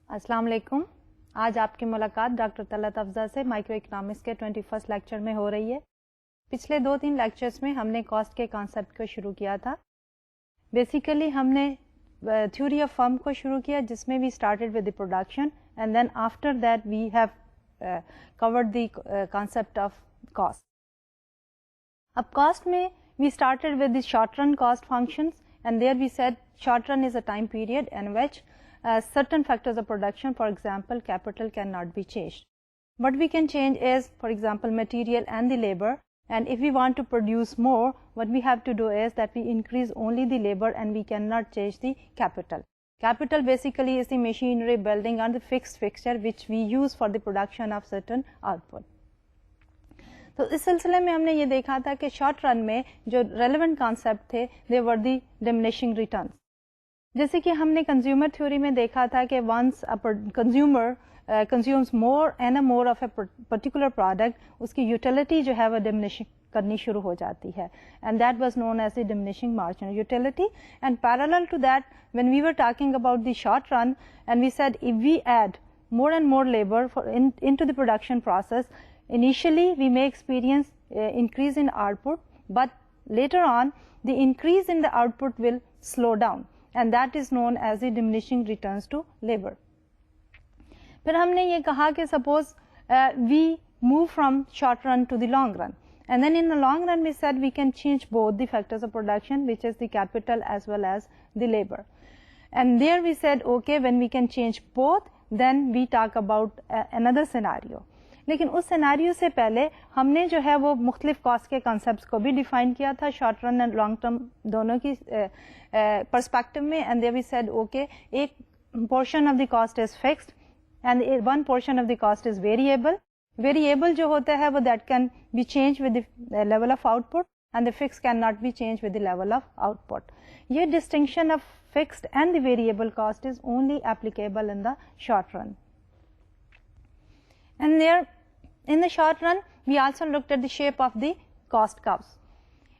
السلام علیکم. آج آپ کی ملاقات ڈاکٹر طلعت افضل سے مائکرو اکنامکس کے 21 لیکچر میں ہو رہی ہے. پچھلے 2-3 لیکچرز میں ہم نے کاسٹ کے کانسیپٹ کو شروع کیا تھا. بیسیکلی ہم نے تھیوری آف فرم کو شروع کیا جس میں we started with the production and then after that we have covered the concept of cost. اب کاسٹ میں we started with the short run cost functions and there we said short run is a time period in which certain factors of production, for example capital, cannot be changed. What we can change is, for example, material and the labor, and if we want to produce more, what we have to do is that we increase only the labor and we cannot change the capital. Capital basically is the machinery, building and the fixed fixture which we use for the production of certain output. تو اس سلسلے میں ہم نے یہ دیکھا تھا کہ شارٹ رن میں جو ریلیونٹ کانسیپٹ تھے they were the diminishing returns. جیسے کہ ہم نے کنزیومر تھیوری میں دیکھا تھا کہ once a consumer consumes more and more of a particular product, اس کی utility جو ہے وہ diminish کرنی شروع ہو جاتی ہے, and that was known as the diminishing marginal utility. And parallel to that, when we were talking about the short run, and we said if we add more and more labor into the production process, initially we may experience increase in output, but later on the increase in the output will slow down, and that is known as the diminishing returns to labor. پھر ہم نے یہ کہا کہ suppose we move from short run to the long run, and then in the long run we said we can change both the factors of production, which is the capital as well as the labor. And there we said okay, when we can change both, then we talk about another scenario. لیکن اس scenario سے پہلے ہم نے جو ہے وہ مختلف cost کے کانسیپٹس کو بھی ڈیفائن کیا تھا short run and long term دونوں کی پرسپیکٹو میں. And there we said okay, ایک portion of the cost is fixed and one portion of the cost is variable. Variable جو ہوتا ہے وہ that can be change with the level of output, and the fix can not be change with the level of output. یہ distinction of fixed and the variable cost is only applicable in the short run. And there, in the short run, we also looked at the shape of the cost curves.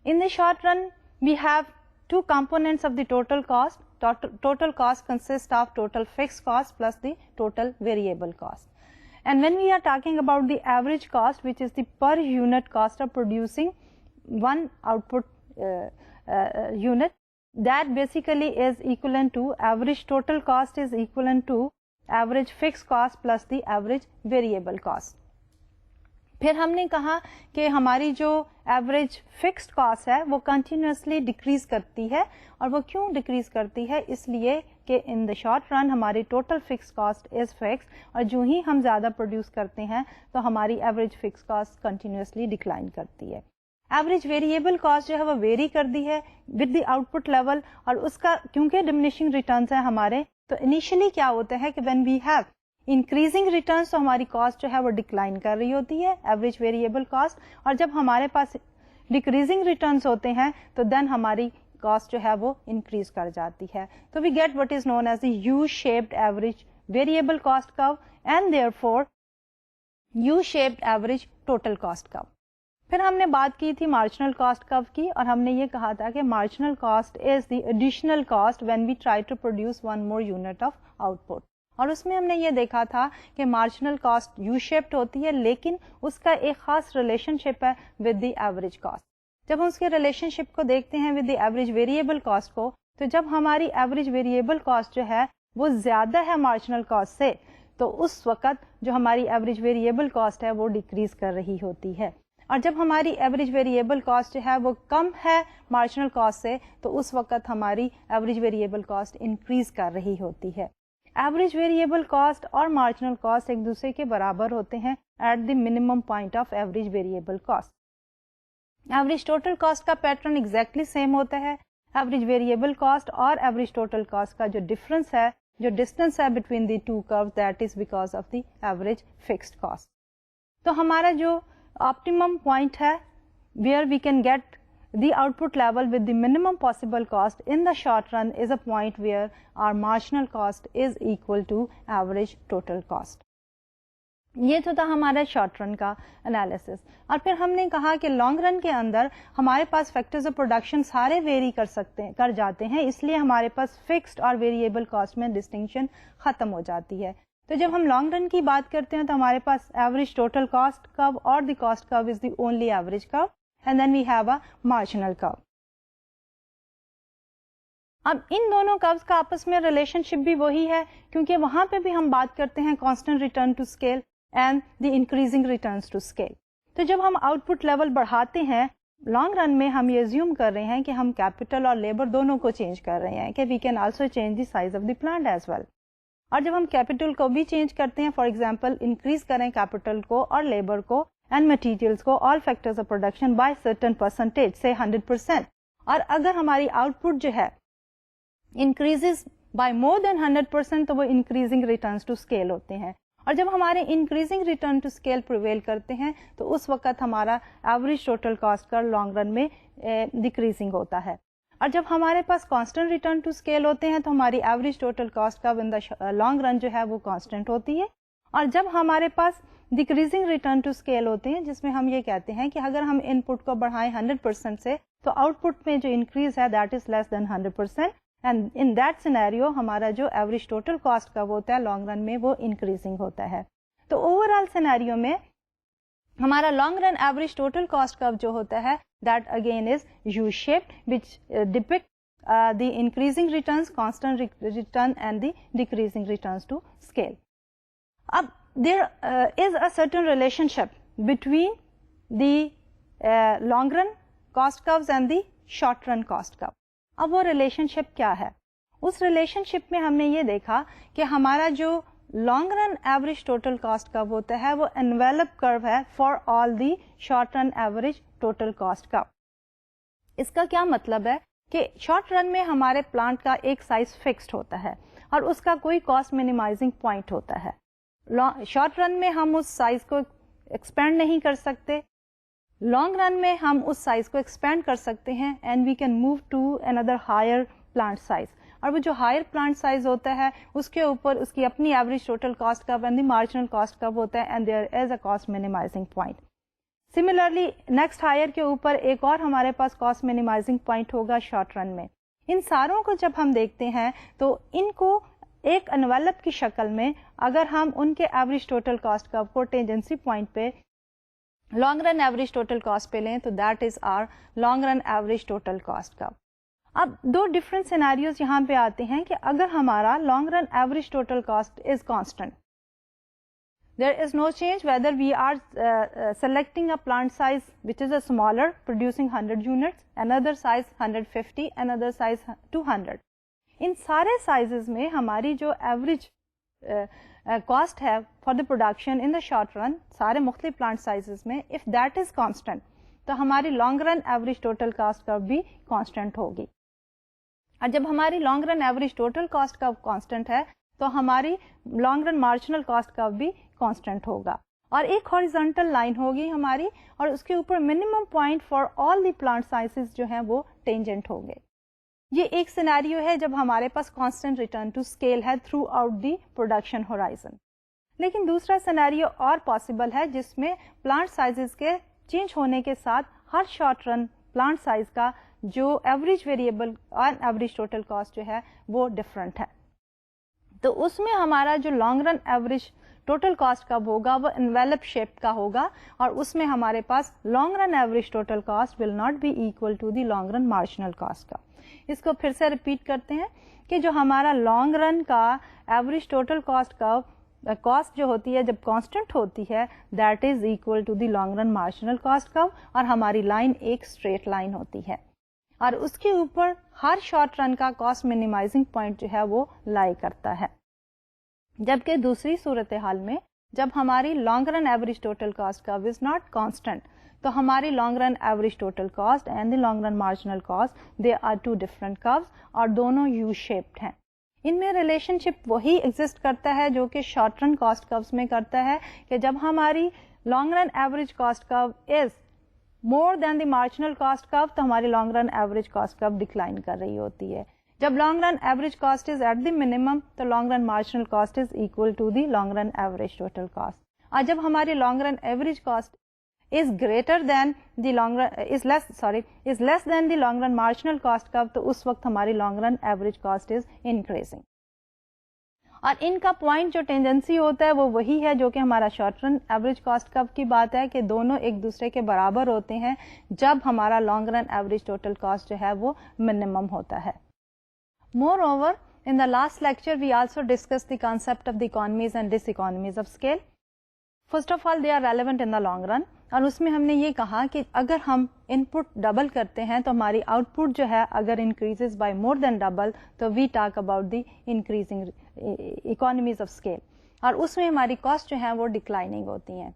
In the short run, we have two components of the total cost. Total cost consists of total fixed cost plus the total variable cost. And when we are talking about the average cost, which is the per unit cost of producing one output unit, that basically is equivalent to average total cost is equivalent to average fixed cost plus the average variable cost. پھر ہم نے کہا کہ ہماری جو average fixed cost ہے وہ continuously decrease کرتی ہے, اور وہ کیوں ڈیکریز کرتی ہے؟ اس لیے کہ ان دا شارٹ رن ہماری total fix cost is fix, اور جو ہی ہم زیادہ پروڈیوس کرتے ہیں تو ہماری average fix cost continuously decline کرتی ہے. ایوریج ویریبل کاسٹ جو ہے وہ ویری کرتی ہے with the out put level, اور اس کا کیونکہ ڈمنیشنگ ریٹرنس ہیں ہمارے, تو انیشلی کیا ہوتا ہے کہ when we have increasing returns تو ہماری کاسٹ جو ہے وہ ڈکلائن کر رہی ہوتی ہے ایوریج ویریبل کاسٹ, اور جب ہمارے پاس ڈکریزنگ ریٹرنس ہوتے ہیں تو دین ہماری کاسٹ جو ہے وہ انکریز کر جاتی ہے. تو we get what is known as the U shaped average variable cost curve and therefore U shaped average total cost curve. پھر ہم نے بات کی تھی مارجنل کاسٹ کرو کی, اور ہم نے یہ کہا تھا کہ marginal cost is the additional cost when we try to produce one more unit of output. اور اس میں ہم نے یہ دیکھا تھا کہ مارجنل کاسٹ یو شیپڈ ہوتی ہے, لیکن اس کا ایک خاص ریلیشن شپ ہے ود دی ایوریج کاسٹ. جب ہم اس کے ریلیشن شپ کو دیکھتے ہیں with the average variable cost کو, تو جب ہماری ایوریج ویریبل کاسٹ جو ہے وہ زیادہ ہے مارجنل کاسٹ سے, تو اس وقت جو ہماری ایوریج ویریبل کاسٹ ہے وہ ڈیکریز کر رہی ہوتی ہے. اور جب ہماری ایوریج ویریبل کاسٹ جو ہے وہ کم ہے مارجنل کاسٹ سے, تو اس وقت ہماری ایوریج ویریبل کاسٹ انکریز کر رہی ہوتی ہے. ایوریج ویریبل کاسٹ اور مارجنل کاسٹ ایک دوسرے کے برابر ہوتے ہیں at the minimum point of average variable cost. Average total cost کا پیٹرن ایگزیکٹلی سیم ہوتا ہے. ایوریج ویریبل کاسٹ اور ایوریج ٹوٹل کاسٹ کا جو ڈفرنس ہے, جو ڈسٹینس ہے between the two curve, that is because of the average fixed cost. تو ہمارا جو optimum point ہے where we can get the output level with the minimum possible cost in the short run is a point where our marginal cost is equal to average total cost. یہ تو تھا ہمارا short run کا analysis. اور پھر ہم نے کہا کہ لانگ رن کے اندر ہمارے پاس فیکٹرز آف پروڈکشن سارے ویری کر جاتے ہیں, اس لیے ہمارے پاس فکسڈ اور ویریبل کاسٹ میں ڈسٹنکشن ختم ہو جاتی ہے. تو جب ہم لانگ رن کی بات کرتے ہیں تو ہمارے پاس ایوریج ٹوٹل کاسٹ کرو اور the cost curve is the only average curve and then we have a marginal curve. اب ان دونوں کروز کا آپس میں ریلیشن شپ بھی وہی ہے, کیونکہ وہاں پہ بھی ہم بات کرتے ہیں constant return to scale and the increasing returns to scale. تو جب ہم آؤٹ پٹ لیول بڑھاتے ہیں لانگ رن میں, ہم یہ زیوم کر رہے ہیں کہ ہم کیپٹل اور لیبر دونوں کو چینج کر رہے ہیں, کہ we can also change the size of the plant as well. اور جب ہم کیپٹل کو بھی چینج کرتے ہیں, فار ایگزامپل انکریز کریں کیپٹل کو اور لیبر کو اینڈ مٹیریلس کو, all factors of production by certain percentage سے 100%, اور اگر ہماری آؤٹ پٹ جو ہے انکریزز بائی مور دین 100% تو وہ انکریزنگ ریٹرنس ٹو اسکیل ہوتے ہیں. اور جب ہمارے increasing return to scale prevail کرتے ہیں تو اس وقت ہمارا ایوریج ٹوٹل کاسٹ کا لانگ رن میں ڈیکریزنگ ہوتا ہے. اور جب ہمارے پاس کانسٹنٹ ریٹرن ٹو اسکیل ہوتے ہیں تو ہماری ایوریج ٹوٹل کاسٹ کا ان دا لانگ رن جو ہے وہ کانسٹنٹ ہوتی ہے. اور جب ہمارے پاس ڈیکریزنگ ریٹرن ٹو اسکیل ہوتے ہیں, جس میں ہم یہ کہتے ہیں کہ اگر ہم ان پٹ کو بڑھائیں 100% سے تو آؤٹ پٹ میں جو انکریز ہے that is less than 100%, and in that scenario ہمارا جو ایوریج ٹوٹل کاسٹ کا ہوتا ہے لانگ رن میں وہ انکریزنگ ہوتا ہے. تو اوور آل سینیریو میں ہمارا long run average total cost curve جو ہوتا ہے that again is U shaped which depict the increasing returns, constant return and the decreasing returns to scale. اب there is a certain relationship between the long run cost curves and the short run cost curve. اب وہ relation شپ کیا ہے؟ اس relation شپ میں ہم نے یہ دیکھا کہ ہمارا جو long run average total cost curve ہوتا ہے وہ انویلپ کرو ہے for all the short run average total cost کرو. اس کا کیا مطلب ہے کہ شارٹ رن میں ہمارے پلانٹ کا ایک سائز فکسڈ ہوتا ہے اور اس کا کوئی کاسٹ مینیمائزنگ پوائنٹ ہوتا ہے. شارٹ رن میں ہم اس سائز کو ایکسپینڈ نہیں کر سکتے, لانگ رن میں ہم اس سائز کو ایکسپینڈ کر سکتے ہیں and we can move to اندر ہائر پلانٹ سائز. اور وہ جو ہائر پلانٹ سائز ہوتا ہے اس کے اوپر اس کی اپنی average total cost curve and the marginal cost curve ہوتا ہے and there is a cost minimizing point. Similarly next higher کے اوپر ایک اور ہمارے پاس کاسٹ مینیمائزنگ پوائنٹ ہوگا شارٹ رن میں. ان ساروں کو جب ہم دیکھتے ہیں تو ان کو ایک انویلپ کی شکل میں اگر ہم ان کے ایوریج ٹوٹل کاسٹ کرو کو ٹینجنسی پوائنٹ پہ long run average total cost پہ لیں تو that is our long run average total cost curve. اب دو ڈفرنٹ سینیریوز یہاں پہ آتے ہیں کہ اگر ہمارا long run average total cost is constant, there is no change whether we are selecting a plant size which is a smaller producing 100 units, another size 150, another size 200. ان سارے sizes میں ہماری جو ایوریج کاسٹ ہے for the production in the short run سارے مختلف plant sizes میں if that is constant تو ہماری long run average total cost کرو بھی کانسٹنٹ ہوگی. اور جب ہماری long run average total cost کرو کانسٹنٹ ہے تو ہماری لانگ رن مارجنل کاسٹ کرو بھی کانسٹنٹ ہوگا. اور ایک ہاریزونٹل لائن ہوگی ہماری اور اس کے اوپر minimum point for all the plant sizes جو ہیں وہ ٹینجنٹ ہوں گے. یہ ایک سینیریو ہے جب ہمارے پاس کانسٹنٹ ریٹرن ٹو اسکیل ہے through out the production horizon. لیکن دوسرا سینیریو اور پاسبل ہے جس میں پلانٹ سائزز کے چینج ہونے کے ساتھ ہر شارٹ رن پلانٹ سائز کا جو ایوریج ویریبل اور ایوریج ٹوٹل کاسٹ جو ہے وہ ڈفرینٹ ہے. تو اس میں ہمارا جو long run average total cost کب ہوگا وہ انویلپ شیپ کا ہوگا اور اس میں ہمارے پاس long run average total cost will not be equal to the long run marginal cost کا. اس کو پھر سے ریپیٹ کرتے ہیں کہ جو ہمارا لانگ رن کا ایوریج ٹوٹل کاسٹ کا کاسٹ جو ہوتی ہے جب کانسٹنٹ ہوتی ہے that is equal to the long run marginal cost کا, اور ہماری لائن ایک اسٹریٹ لائن ہوتی ہے اور اس کے اوپر ہر شارٹ رن کا کاسٹ مینیمائزنگ پوائنٹ جو ہے وہ لائی کرتا ہے. جبکہ دوسری صورتحال میں جب ہماری long run average total cost کا از ناٹ کانسٹنٹ تو ہماری long run average total cost and the long run marginal cost they are two different curves اور دونوں یو شیپڈ ہیں. ان میں ریلیشن شپ وہی ایگزسٹ کرتا ہے جو کہ شارٹ رن کاسٹ کروز میں کرتا ہے کہ جب ہماری long run average cost curve از مور دین دی مارجنل کاسٹ کرو تو ہماری long run average cost curve decline کر رہی ہوتی ہے. جب long run average cost is at the minimum تو long run marginal cost is equal to the long run average total cost. اور جب ہماری long run average cost is greater than the long run is less than the long run marginal cost curve, تو اس وقت ہماری long run average cost is increasing. اور ان کا point جو ٹینجنسی ہوتا ہے وہ وہی ہے جو کہ ہمارا شارٹ رن ایوریج کاسٹ کرو کی بات ہے کہ دونوں ایک دوسرے کے برابر ہوتے ہیں جب ہمارا long run average total cost جو ہے وہ منیمم ہوتا ہے. مور over in the last lecture we also discussed the concept of the economies and diseconomies of scale. First of all they are relevant in the long run, اور اس میں ہم نے یہ کہا کہ اگر ہم ان پٹ ڈبل کرتے ہیں تو ہماری آؤٹ پٹ جو ہے اگر increases by more than double تو we talk about the increasing economies of scale, اور اس میں ہماری کاسٹ جو ہے وہ ڈکلائننگ ہوتی ہیں.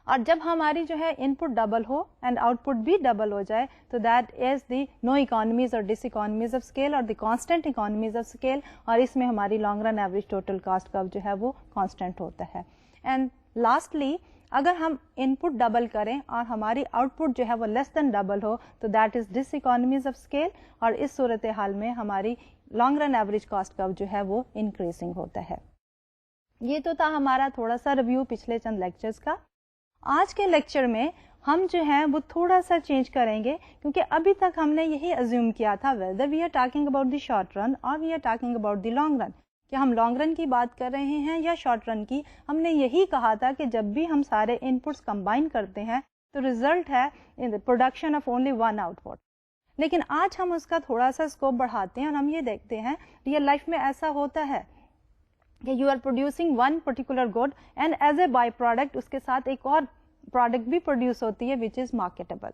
اور جب ہماری جو ہے ان پٹ ڈبل ہو اینڈ آؤٹ پٹ بھی ڈبل ہو جائے تو that is the know economies اور ڈس اکانومیز آف اسکیل اور the constant economies of scale, اور اس میں ہماری long run average total cost curve جو ہے وہ کانسٹنٹ ہوتا ہے. اینڈ لاسٹلی اگر ہم ان پٹ ڈبل کریں اور ہماری آؤٹ پٹ جو ہے وہ لیس دین ڈبل ہو تو that is diseconomies of scale, اور اس صورت حال میں ہماری long run average cost curve جو ہے وہ انکریزنگ ہوتا ہے. یہ تو تھا ہمارا تھوڑا سا ریویو پچھلے چند لیکچرز کا. آج کے لیکچر میں ہم جو ہیں وہ تھوڑا سا چینج کریں گے کیونکہ ابھی تک ہم نے یہی ازیوم کیا تھا whether we are talking about the short run or we are talking about the long run, کہ ہم لانگ رن کی بات کر رہے ہیں یا شارٹ رن کی. ہم نے یہی کہا تھا کہ جب بھی ہم سارے ان پٹس کمبائن کرتے ہیں تو ریزلٹ ہے production of only one out put. لیکن آج ہم اس کا تھوڑا سا اسکوپ بڑھاتے ہیں اور ہم یہ دیکھتے ہیں ریئل لائف میں ایسا ہوتا ہے کہ you are producing one particular good and as a by product اس کے ساتھ ایک اور پروڈکٹ بھی پروڈیوس ہوتی ہے وچ از مارکیٹیبل,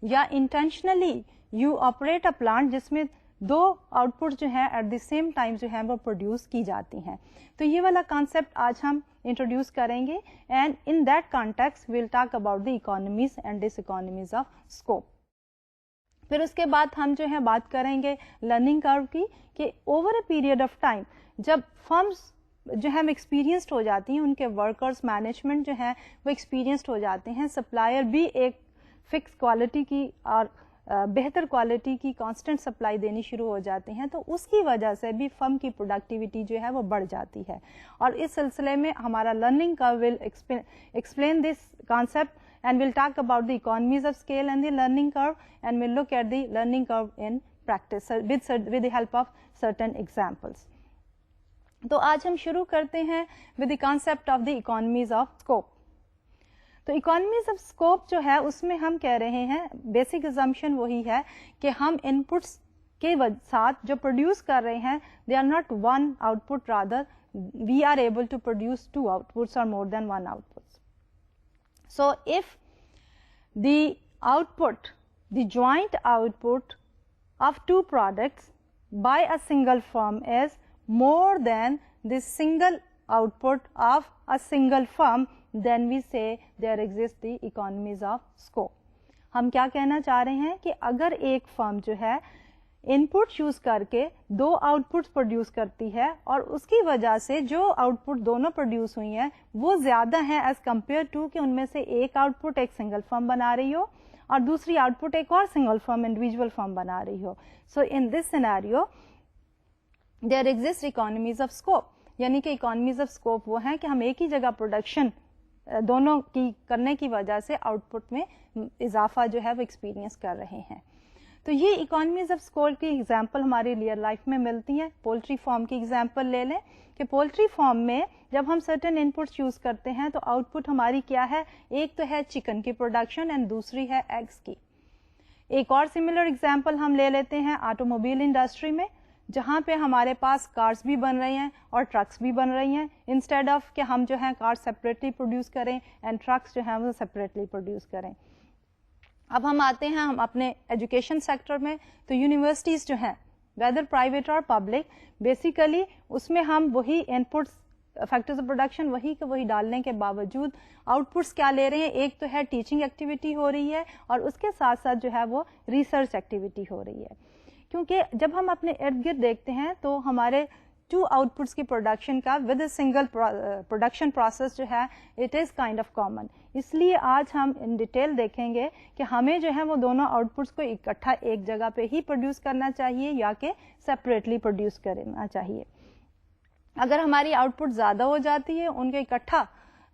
یا intentionally you operate a plant جس میں دو آؤٹ پٹ جو ہیں ایٹ دی سیم ٹائم جو ہیں وہ پروڈیوس کی جاتی ہیں. تو یہ والا کانسیپٹ آج ہم انٹروڈیوس کریں گے and in that context we'll talk about the economies and diseconomies of scope. پھر اس کے بعد ہم جو ہے بات کریں گے لرننگ کرو کی کہ over a period of time جب فرمز جو ہے ایکسپیرینسڈ ہو جاتی ہیں, ان کے ورکرز مینجمنٹ جو ہیں وہ ایکسپیرینسڈ ہو جاتے ہیں, سپلائر بھی ایک فکس کوالٹی کی اور بہتر کوالٹی کی کانسٹنٹ سپلائی دینی شروع ہو جاتے ہیں, تو اس کی وجہ سے بھی فرم کی پروڈکٹیوٹی جو ہے وہ بڑھ جاتی ہے. اور اس سلسلے میں ہمارا learning curve will explain this concept and we'll talk about the economies of scale and the learning curve, and we'll look at the learning curve in practice with the help of certain examples. تو آج ہم شروع کرتے ہیں with the concept of the economies of scope. تو economies of scope جو ہے اس میں ہم کہہ رہے ہیں بیسک assumption وہی ہے کہ ہم inputs کے ساتھ جو پروڈیوس کر رہے ہیں they are not one output, rather we are able to produce two outputs or more than one outputs. So if the output, the joint output of two products by a single firm is more than the single output of a single firm, then we say there exists the economies of scope. ہم کیا کہنا چاہ رہے ہیں کہ اگر ایک فرم جو ہے ان پٹ یوز کر کے دو آؤٹ پٹس پروڈیوس کرتی ہے اور اس کی وجہ سے جو آؤٹ پٹ دونوں پروڈیوس ہوئی ہیں وہ زیادہ ہیں ایز کمپیئر ٹو کہ ان میں سے ایک آؤٹ پٹ ایک سنگل فرم بنا رہی ہو اور دوسری آؤٹ پٹ ایک اور سنگل فرم انڈیویجول فرم بنا رہی ہو. So in this scenario there exist economies of scope, یعنی کہ اکانومیز آف اسکوپ وہ ہیں کہ ہم ایک ہی جگہ پروڈکشن دونوں کی کرنے کی وجہ سے آؤٹ پٹ میں اضافہ جو ہے وہ ایکسپیرینس کر رہے ہیں. تو یہ اکانومیز آف اسکوپ کی ایگزامپل ہماری ریئل لائف میں ملتی ہیں. پولٹری فارم کی ایگزامپل لے لیں کہ پولٹری فارم میں جب ہم سرٹن ان پٹس یوز کرتے ہیں تو آؤٹ پٹ ہماری کیا ہے, ایک تو ہے چکن کی پروڈکشن اینڈ دوسری ہے ایگس کی. ایک اور سملر ایگزامپل ہم لے لیتے ہیں آٹو موبائل انڈسٹری میں, جہاں پہ ہمارے پاس کارز بھی بن رہی ہیں اور ٹرکس بھی بن رہی ہیں, انسٹیڈ آف کہ ہم جو ہیں کار سپریٹلی پروڈیوس کریں اینڈ ٹرکس جو ہیں وہ سپریٹلی پروڈیوس کریں. اب ہم آتے ہیں ہم اپنے ایجوکیشن سیکٹر میں, تو یونیورسٹیز جو ہیں ویدر پرائیویٹ اور پبلک, بیسیکلی اس میں ہم وہی ان پٹس فیکٹرز آف پروڈکشن وہی کے وہی ڈالنے کے باوجود آؤٹ پٹس کیا لے رہے ہیں, ایک تو ہے ٹیچنگ ایکٹیویٹی ہو رہی ہے اور اس کے ساتھ ساتھ جو ہے وہ ریسرچ ایکٹیویٹی ہو رہی ہے. کیونکہ جب ہم اپنے ارد گرد دیکھتے ہیں تو ہمارے ٹو آؤٹ پٹس کی پروڈکشن کا with a single production process جو ہے it is kind of common. اس لیے آج ہم ان ڈیٹیل دیکھیں گے کہ ہمیں جو ہے وہ دونوں آؤٹ پٹس کو اکٹھا ایک جگہ پہ ہی پروڈیوس کرنا چاہیے یا کہ سپریٹلی پروڈیوس کرنا چاہیے. اگر ہماری آؤٹ پٹ زیادہ ہو جاتی ہے ان کے اکٹھا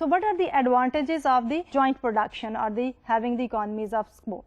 So what are the advantages of the joint production or the having the economies of scope?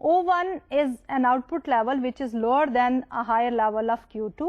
O1 is an output level which is lower than a higher level of Q2.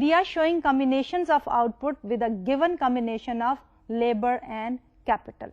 we are showing combinations of output with a given combination of labor and capital.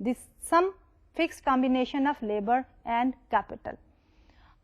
this some fixed combination of labor and capital.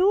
2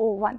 O1.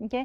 Okay?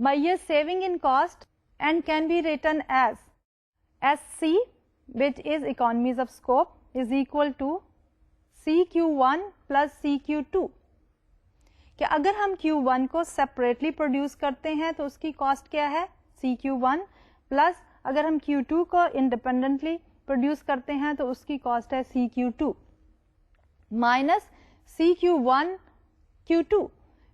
measures saving in cost and can be written as SC, which is economies of scope, is equal to CQ1 plus CQ2 کہ اگر ہم Q1 کو separately produce کرتے ہیں تو اس کی cost کیا ہے CQ1 پلس اگر ہم Q2 کو انڈیپینڈنٹلی پروڈیوس کرتے ہیں تو اس کی کاسٹ ہے CQ2 minus CQ1 Q2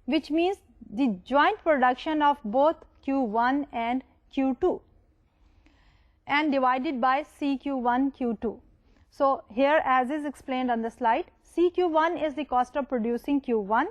which means the joint production of both Q1 and Q2 and divided by CQ1 Q2. So here as is explained on the slide, CQ1 is the cost of producing Q1,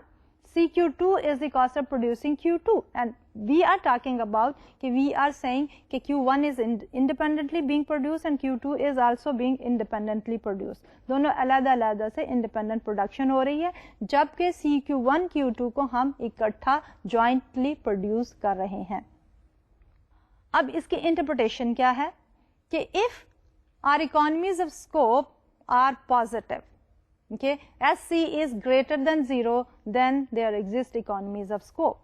CQ2 is the cost of producing Q2 and we are talking about کہ we are saying کہ Q1 is independently being produced and Q2 is also being independently produced. دونوں علیحدہ علیحدہ سے independent production ہو رہی ہے جبکہ CQ1 Q2 کو ہم اکٹھا jointly produce کر رہے ہیں. اب اس کی انٹرپریٹیشن کیا ہے کہ if our economies of scope are positive, okay, SC is greater than 0, then there exist economies of scope,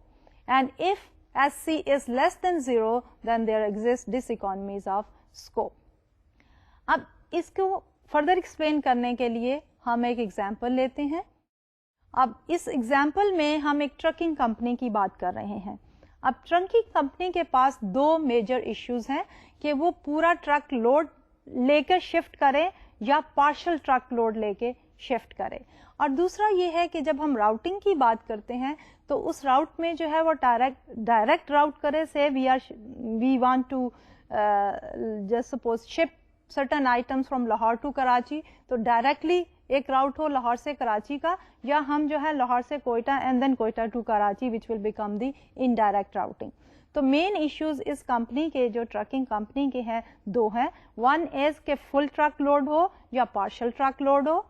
and if SC is less than 0, then there exist diseconomies of scope. اب اس کو further explain کرنے کے لیے ہم ایک example لیتے ہیں. اب اس ایگزامپل میں ہم ایک ٹرکنگ کمپنی کی بات کر رہے ہیں. اب ٹرکنگ کمپنی کے پاس دو میجر ایشوز ہیں کہ وہ پورا ٹرک لوڈ لے کر شفٹ کرے یا پارشل ٹرک لوڈ لے کے شفٹ کرے, اور دوسرا یہ ہے کہ جب ہم راؤٹنگ کی بات کرتے ہیں تو اس راؤٹ میں جو ہے وہ ڈائریکٹ راؤٹ کرے سے we want to just suppose ship certain items from Lahore to Karachi, تو ڈائریکٹلی ایک راؤٹ ہو لاہور سے کراچی کا, یا ہم جو ہے لاہور سے Quetta and then Quetta to Karachi which will become the indirect routing. تو مین ایشوز اس کمپنی کے جو ٹرکنگ کمپنی کے ہیں دو ہیں. ون از کہ فل ٹرک لوڈ ہو یا پارشل ٹرک لوڈ ہو,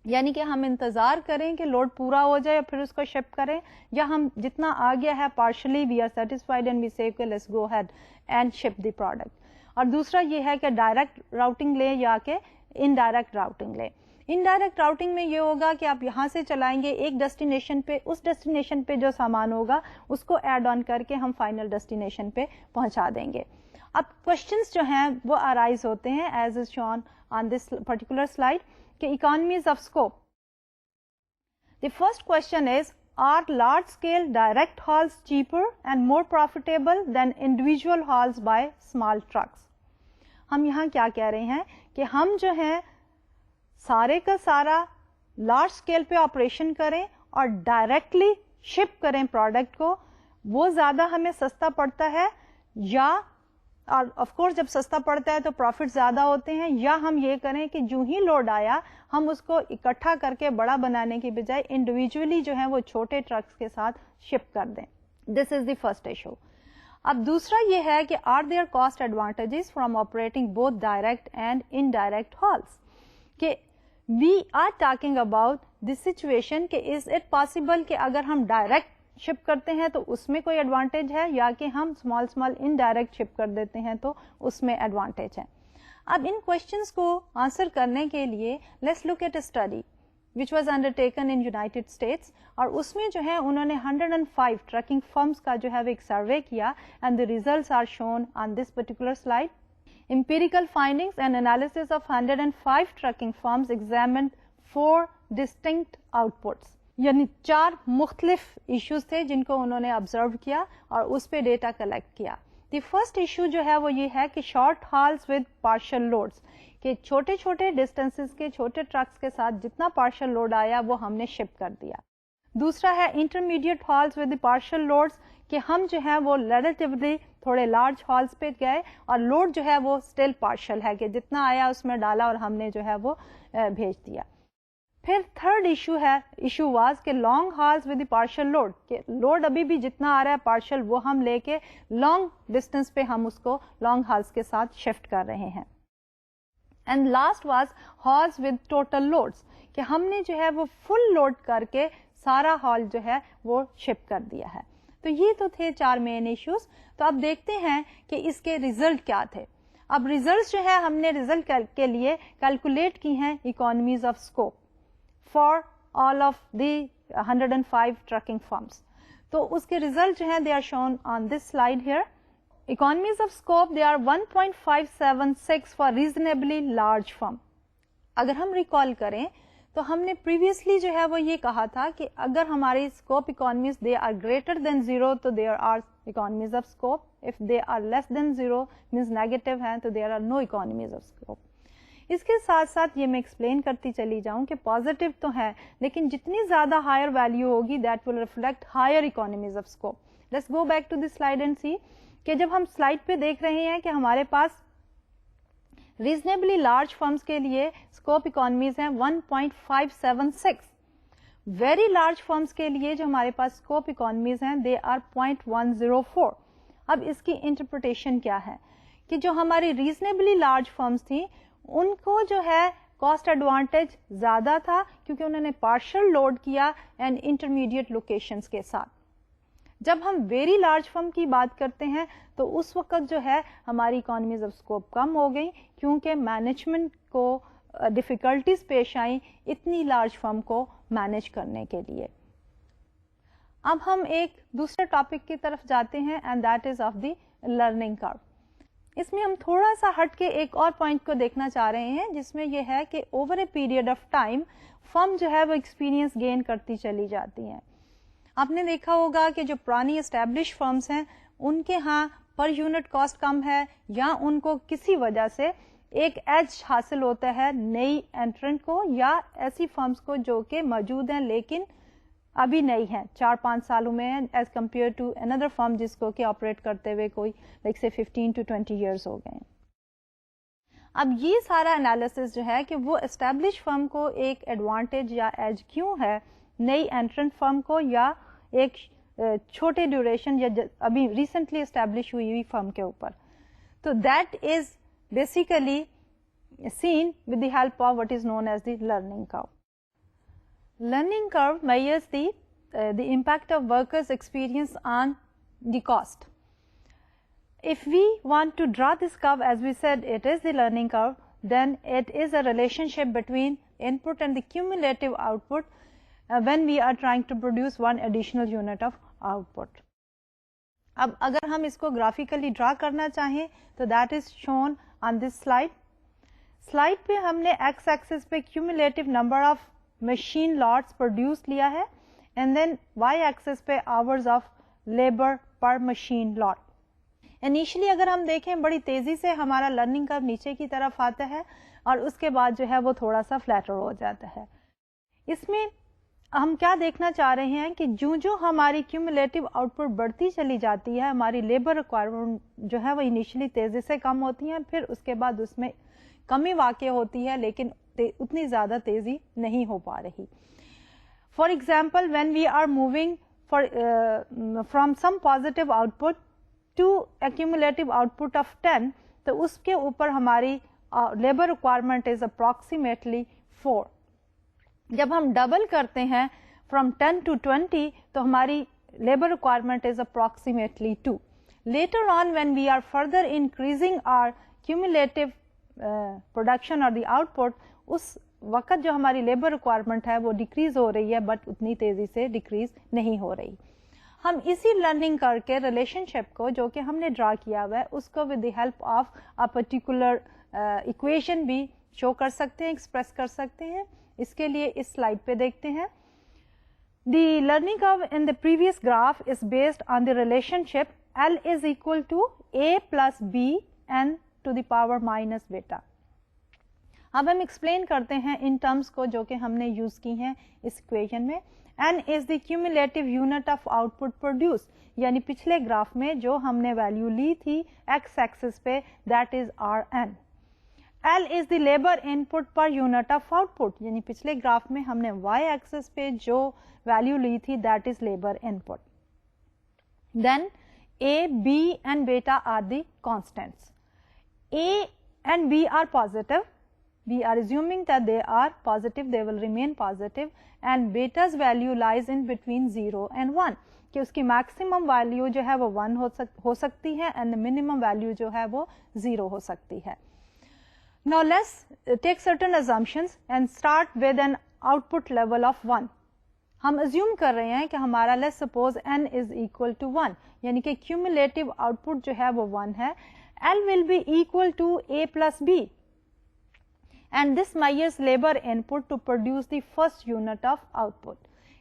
یعنی کہ ہم انتظار کریں کہ لوڈ پورا ہو جائے پھر اس کو شپ کریں, یا ہم جتنا آ گیا ہے partially we are satisfied and we say let's go ahead and ship the product. اور دوسرا یہ ہے کہ ڈائریکٹ راؤٹنگ لیں یا کہ انڈائریکٹ راؤٹنگ لیں. انڈائریکٹ راؤٹنگ میں یہ ہوگا کہ آپ یہاں سے چلائیں گے ایک ڈیسٹینیشن پہ, اس ڈیسٹینیشن پہ جو سامان ہوگا اس کو ایڈ آن کر کے ہم فائنل ڈیسٹینیشن پہ پہنچا دیں گے. اب کوشچنس جو ہیں وہ ارائز ہوتے ہیں as is shown on this particular slide کہ economies of scope. The first question is, are large scale direct hauls cheaper and more profitable than individual hauls by small trucks? ہم یہاں کیا کہہ رہے ہیں کہ ہم جو ہیں سارے کا سارا لارج اسکیل پہ آپریشن کریں اور ڈائریکٹلی شپ کریں پروڈکٹ کو, وہ زیادہ ہمیں سستا پڑتا ہے, یا اور آف کورس جب سستا پڑتا ہے تو پروفٹ زیادہ ہوتے ہیں, یا ہم یہ کریں کہ جو ہی لوڈ آیا ہم اس کو اکٹھا کر کے بڑا بنانے کی بجائے انڈیویجولی جو ہے وہ چھوٹے ٹرکس کے ساتھ شپ کر دیں. This is the first issue. اب دوسرا یہ ہے کہ are there cost advantages from operating both direct and indirect halls, کہ we are talking about this situation کہ از اٹ پاسبل کہ اگر ہم ڈائریکٹ شپ کرتے ہیں تو اس میں کوئی ایڈوانٹیج ہے, یا کہ ہم اسمال انڈائریکٹ شپ کر دیتے ہیں تو اس میں ایڈوانٹیج ہے. اب ان کوشچنس کو آنسر کرنے کے لیے let's look at a study which was undertaken in United States, اور اس میں جو ہے انہوں نے 105 ٹرکنگ فرمز کا جو ہے ایک سروے کیا, and the results are shown on this particular slide. Empirical findings and analysis of 105 trucking firms examined 4 distinct outputs. یعنی 4 مختلف ایشوز تھے جن کو انہوں نے آبزرو کیا اور اس پہ ڈیٹا کلیکٹ کیا. دی فرسٹ ایشو جو ہے وہ یہ ہے کہ short hauls with partial loads, کہ چھوٹے چھوٹے ڈسٹینسز کے چھوٹے ٹرکس کے ساتھ جتنا پارشل لوڈ آیا وہ ہم نے شپ کر دیا. دوسرا ہے intermediate hauls with partial loads, کہ ہم جو ہے وہ ریلیٹیولی تھوڑے لارج ہالس پہ گئے اور لوڈ جو ہے وہ اسٹل پارشل ہے کہ جتنا آیا اس میں ڈالا اور ہم نے جو ہے وہ بھیج دیا. پھر تھرڈ ایشو واز کہ long hauls with partial load, کہ لوڈ ابھی بھی جتنا آ رہا ہے پارشل وہ ہم لے کے لانگ ڈسٹینس پہ ہم اس کو لانگ ہالس کے ساتھ شفٹ کر رہے ہیں. And last was hauls with total loads, کہ ہم نے جو ہے وہ فل لوڈ کر کے سارا ہال جو ہے وہ شپ کر دیا ہے. تو یہ تو تھے 4 مین ایشوز. تو اب دیکھتے ہیں کہ اس کے ریزلٹ کیا تھے. اب ریزلٹ جو ہے ہم نے ریزلٹ کے لیے کیلکولیٹ کی ہیں economies of scope for all of the 105 trucking firms. تو اس کے ریزلٹ جو ہیں they are shown on this slide here. Economies of scope, they are 1.576 for reasonably large firm. اگر ہم ریکال کریں تو ہم نے پریویسلی جو ہے وہ یہ کہا تھا کہ اگر ہماری scope economies they are greater than zero تو there are economies of scope, if they are less than zero means negative ہیں تو there are no economies of scope. اس کے ساتھ ساتھ یہ میں ایکسپلین کرتی چلی جاؤں کہ پازیٹیو تو ہے لیکن جتنی زیادہ ہائر ویلیو ہوگی that will reflect higher economies of scope. Let's go back to the slide and see کہ جب ہم سلائڈ پہ دیکھ رہے ہیں کہ ہمارے پاس ریزنیبلی لارج فرمز کے لیے اسکوپ اکانمیز ہیں 1.576, ویری لارج فرمز کے لیے جو ہمارے پاس اسکوپ اکانمیز ہیں دے آر 0.104. اب اس کی انٹرپریٹیشن کیا ہے کہ جو ہماری ریزنیبلی لارج فرمز تھیں ان کو جو ہے کاسٹ ایڈوانٹیج زیادہ تھا کیونکہ انہوں نے پارشل لوڈ کیا اینڈ انٹرمیڈیٹ لوکیشنز کے ساتھ. جب ہم ویری لارج فرم کی بات کرتے ہیں تو اس وقت جو ہے ہماری اکانمیز آف اسکوپ کم ہو گئی کیونکہ مینجمنٹ کو ڈیفیکلٹیز پیش آئیں اتنی لارج فرم کو مینج کرنے کے لیے. اب ہم ایک دوسرے ٹاپک کی طرف جاتے ہیں and that is of the learning curve. اس میں ہم تھوڑا سا ہٹ کے ایک اور پوائنٹ کو دیکھنا چاہ رہے ہیں جس میں یہ ہے کہ over a period of time firm جو ہے وہ ایکسپیرینس گین کرتی چلی جاتی ہیں. آپ نے دیکھا ہوگا کہ جو پرانی اسٹیبلش فرمز ہیں ان کے ہاں پر یونٹ کاسٹ کم ہے یا ان کو کسی وجہ سے ایک ایج حاصل ہوتا ہے نئی انٹرنٹ کو یا ایسی فرمز کو جو کہ موجود ہیں لیکن ابھی نہیں ہے 4-5 سالوں میں ایز کمپیئر ٹو اندر فرم جس کو کہ آپریٹ کرتے ہوئے کوئی لائک سے 15 to 20 ایئرس ہو گئے ہیں. اب یہ سارا انالیسس جو ہے کہ وہ اسٹیبلش فرم کو ایک ایڈوانٹیج یا ایج کیوں ہے نئی انٹرنٹ فرم کو یا ایک چھوٹے ڈیوریشن یا ابھی ریسنٹلی اسٹیبلش ہوئی فرم کے اوپر. تو that is basically seen with the help of what is known as the learning curve. Learning curve measures the impact of workers' experience on the cost. If we want to draw this curve, as we said, it is the learning curve, then it is a relationship between input and the cumulative output when we are trying to produce one additional unit of output. اب اگر ہم اس کو graphically ڈرا کرنا چاہیں تو that is shown on this slide. Slide پہ ہم نے ایکس ایکسس پہ cumulative number of machine lots produce لیا ہے اینڈ دین وائی ایکسس پہ hours of labour per machine lot. Initially اگر ہم دیکھیں بڑی تیزی سے ہمارا لرننگ کرو نیچے کی طرف آتا ہے اور اس کے بعد جو ہے وہ تھوڑا سا فلیٹر ہو جاتا ہے. اس میں ہم کیا دیکھنا چاہ رہے ہیں کہ جو ہماری کیومولیٹو آؤٹ پٹ بڑھتی چلی جاتی ہے ہماری لیبر ریکوائرمنٹ جو ہے وہ انیشلی تیزی سے کم ہوتی ہیں پھر اس کے بعد اس میں کمی واقع ہوتی ہے لیکن اتنی زیادہ تیزی نہیں ہو پا رہی. For example when we are moving from some positive output to accumulative output of 10 تو اس کے اوپر ہماری لیبر ریکوائرمنٹ از اپروکسیمیٹلی 4. جب ہم ڈبل کرتے ہیں فرام 10 to 20 تو ہماری labour requirement is approximately 2. Later on when we are further increasing our cumulative production اور دی آؤٹ پٹ اس وقت جو ہماری لیبر ریکوائرمنٹ ہے وہ ڈیکریز ہو رہی ہے بٹ اتنی تیزی سے ڈیکریز نہیں ہو رہی. ہم اسی لرننگ کر کے ریلیشن شپ کو جو کہ ہم نے ڈرا کیا ہوا ہے اس کو with the help of a particular equation بھی شو کر سکتے ہیں ایکسپریس کر سکتے ہیں. اس کے لیے اس سلائڈ پہ دیکھتے ہیں. دی لرننگ کرو ان the previous graph is based on the relation ship L is equal to A plus B n to the power minus beta. اب ہم ایکسپلین کرتے ہیں ان ٹرمز کو جو کہ ہم نے یوز کی ہیں اس اکویشن میں. n is the cumulative unit of output produced یعنی پچھلے گراف میں جو ہم نے ویلیو لی تھی x ایکسس پہ that is Rn. L is the labor input per unit of output یعنی پچھلے گراف میں ہم نے y ایکسس پہ جو ویلیو لی تھی that is labor input. Then A, B and beta are the constants. A and B are positive. We are assuming that they are positive, they will remain positive and beta's value lies in between 0 and 1 کہ اس کی maximum value جو ہے وہ 1 ہو سکتی ہے and the minimum value جو ہے وہ 0 ہو سکتی ہے. Now let's take certain assumptions and start with an output level of 1. ہم assume کر رہے ہیں کہ ہمارا let's suppose n is equal to 1 یعنی کہ cumulative output جو ہے وہ 1 ہے. L will be equal to A plus B and this measures labor input to produce the first unit of output.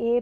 A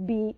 B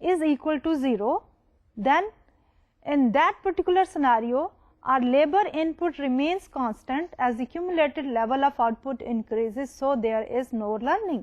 is equal to 0, then in that particular scenario our labor input remains constant as the cumulative level of output increases, so there is no learning.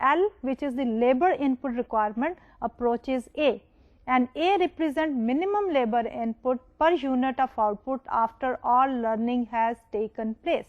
L which is the labor input requirement approaches A, and A represent minimum labor input per unit of output after all learning has taken place.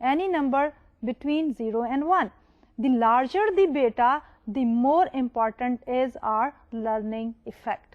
any number between 0 and 1. The larger the beta, the more important is our learning effect.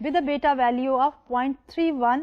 with a beta value of 0.31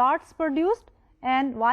lots produced and y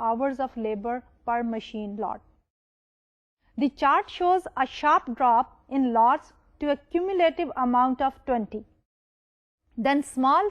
hours of labor per machine lot. The chart shows a sharp drop in lots to a cumulative amount of 20. Then small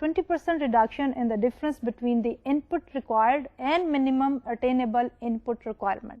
20% reduction in the difference between the input required and minimum attainable input requirement.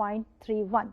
0.31.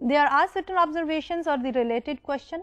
there are certain observations or the related question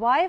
y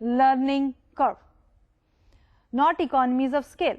learning curve, not economies of scale.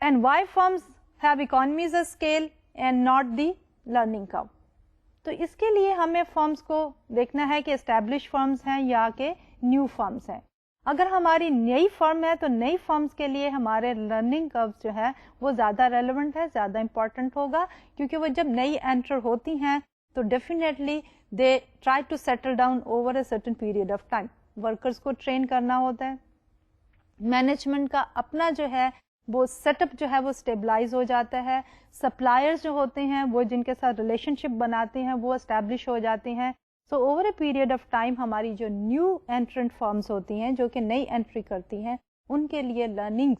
and y firms have economies of scale and not the learning curve. تو اس کے لیے ہمیں firms کو دیکھنا ہے کہ establish firms ہیں یا کہ نیو فرمز ہیں. اگر ہماری نئی فرم ہے تو نئی فرمز کے لیے ہمارے لرننگ کرو جو ہے وہ زیادہ ریلیونٹ ہے, زیادہ امپورٹنٹ ہوگا, کیونکہ وہ جب نئی انٹر ہوتی ہیں تو definitely they try to settle down over a certain period of time. Workers کو ٹرین کرنا ہوتا ہے, مینجمنٹ کا اپنا جو ہے وہ سیٹ اپ جو ہے وہ اسٹیبلائز ہو جاتا ہے, سپلائرز جو ہوتے ہیں وہ جن کے ساتھ ریلیشن شپ بناتے ہیں وہ اسٹیبلش ہو جاتے ہیں. So over a period of time ہماری جو نیو انٹرنٹ فارمز ہوتی ہیں جو کہ نئی انٹری کرتی ہیں ان کے لیے لرننگ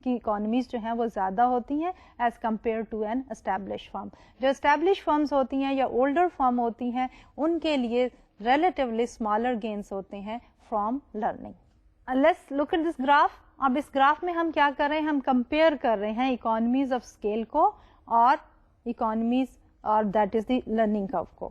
کی اکانومیز جو ہیں وہ زیادہ ہوتی ہیں as compare to an establish firm. جو اسٹیبلش فارمز ہوتی ہیں یا اولڈر فارم ہوتی ہیں ان کے لیے ریلیٹیولی اسمالر گینس ہوتے ہیں from learning. Let's look at this graph. اب اس گراف میں ہم کیا کر رہے ہیں, ہم کمپیئر کر رہے ہیں اکانومیز آف اسکیل کو اور اکانومیز اور that is the learning curve کو.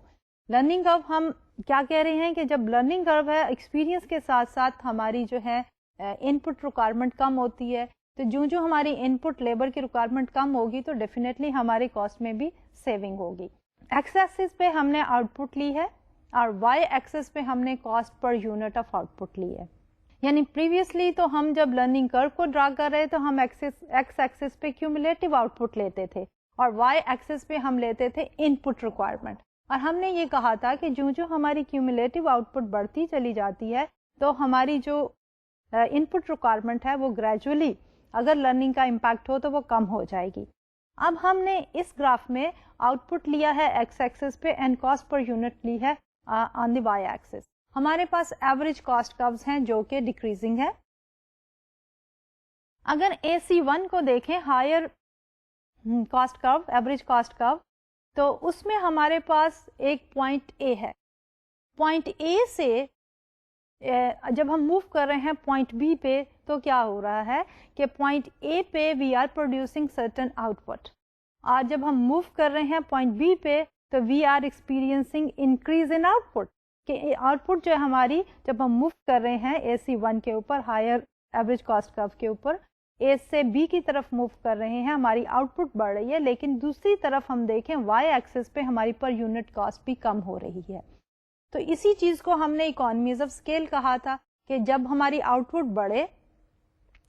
لرننگ کرو ہم کیا کہہ رہے ہیں کہ جب لرننگ کرو ہے ایکسپیرینس کے ساتھ ساتھ ہماری جو ہے ان پٹ ریکوائرمنٹ کم ہوتی ہے, تو جو ہماری ان پٹ لیبر کی ریکوائرمنٹ کم ہوگی تو ڈیفینیٹلی ہماری کاسٹ میں بھی سیونگ ہوگی. ایکس ایکسس پہ ہم نے آؤٹ پٹ لی ہے اور وائی ایکسس پہ ہم نے cost per unit of out put لی ہے. یعنی پریویسلی تو ہم جب لرننگ کرو کو ڈرا کر رہے تو ہم ایکس ایکسس پہ کیومولیٹو آؤٹ پٹ لیتے تھے اور وائی ایکسس پہ ہم لیتے تھے ان پٹ ریکوائرمنٹ. اور ہم نے یہ کہا تھا کہ جو ہماری کیومولیٹو آؤٹ پٹ بڑھتی چلی جاتی ہے تو ہماری جو ان پٹ ریکوائرمنٹ ہے وہ گریجولی اگر لرننگ کا امپیکٹ ہو تو وہ کم ہو جائے گی. اب ہم نے اس گراف میں آؤٹ پٹ لیا ہے ایکس ایکسس پہ اینڈ کاسٹ پر یونٹ لی ہے آن دی وائی ایکسس. ہمارے پاس ایوریج کاسٹ کروز ہیں جو کہ ڈیکریزنگ ہے. اگر AC1 کو دیکھیں ہائر کاسٹ کرو, ایوریج کاسٹ کرو, تو اس میں ہمارے پاس ایک پوائنٹ A ہے. پوائنٹ A سے جب ہم موو کر رہے ہیں پوائنٹ B پہ تو کیا ہو رہا ہے کہ پوائنٹ A پہ we are producing certain output, اور جب ہم موو کر رہے ہیں پوائنٹ B پہ تو we are experiencing increase in output. کہ آؤٹ پٹ جو ہے ہماری جب ہم موو کر رہے ہیں AC1 کے اوپر ہائر ایوریج کاسٹ کرو کے اوپر A سے B کی طرف موو کر رہے ہیں ہماری آؤٹ پٹ بڑھ رہی ہے, لیکن دوسری طرف ہم دیکھیں وائی ایکسس پہ ہماری پر یونٹ کاسٹ بھی کم ہو رہی ہے. تو اسی چیز کو ہم نے اکانومیز آف اسکیل کہا تھا کہ جب ہماری آؤٹ پٹ بڑھے